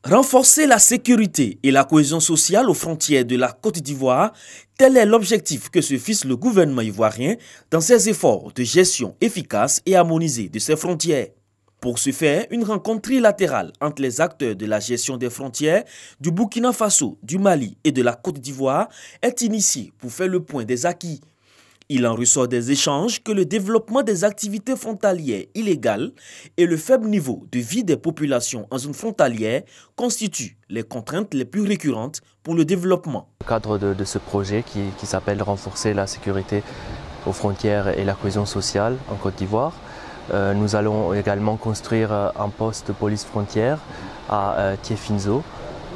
Renforcer la sécurité et la cohésion sociale aux frontières de la Côte d'Ivoire, tel est l'objectif que se fixe le gouvernement ivoirien dans ses efforts de gestion efficace et harmonisée de ses frontières. Pour ce faire, une rencontre trilatérale entre les acteurs de la gestion des frontières du Burkina Faso, du Mali et de la Côte d'Ivoire est initiée pour faire le point des acquis. Il en ressort des échanges que le développement des activités frontalières illégales et le faible niveau de vie des populations en zone frontalière constituent les contraintes les plus récurrentes pour le développement. Dans le cadre de ce projet qui s'appelle « Renforcer la sécurité aux frontières et la cohésion sociale en Côte d'Ivoire », nous allons également construire un poste de police frontière à Tiefinzo,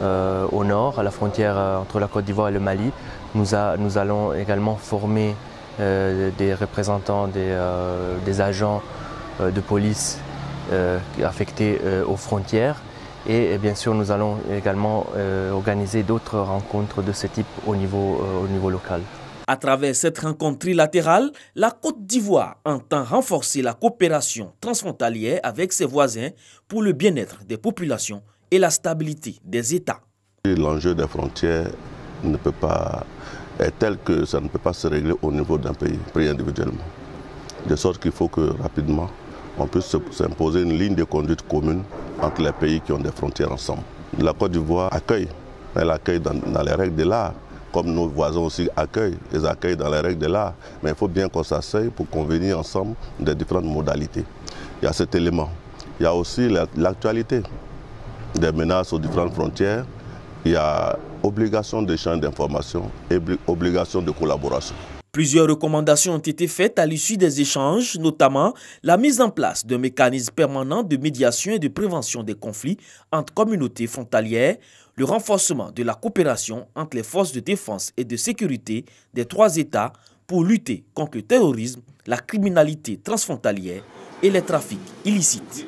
au nord, à la frontière entre la Côte d'Ivoire et le Mali. Nous allons également former des représentants des agents de police affectés aux frontières et bien sûr nous allons également organiser d'autres rencontres de ce type au niveau local. À travers cette rencontre trilatérale, la Côte d'Ivoire entend renforcer la coopération transfrontalière avec ses voisins pour le bien-être des populations et la stabilité des États. L'enjeu des frontières est tel que ça ne peut pas se régler au niveau d'un pays, pris individuellement. De sorte qu'il faut que rapidement on puisse s'imposer une ligne de conduite commune entre les pays qui ont des frontières ensemble. La Côte d'Ivoire accueille, elle accueille dans les règles de l'art, comme nos voisins aussi accueillent, ils accueillent dans les règles de l'art. Mais il faut bien qu'on s'asseye pour convenir ensemble des différentes modalités. Il y a cet élément. Il y a aussi l'actualité des menaces aux différentes frontières. Il y a obligation d'échange d'informations et obligation de collaboration. Plusieurs recommandations ont été faites à l'issue des échanges, notamment la mise en place d'un mécanisme permanent de médiation et de prévention des conflits entre communautés frontalières, le renforcement de la coopération entre les forces de défense et de sécurité des trois États pour lutter contre le terrorisme, la criminalité transfrontalière et les trafics illicites.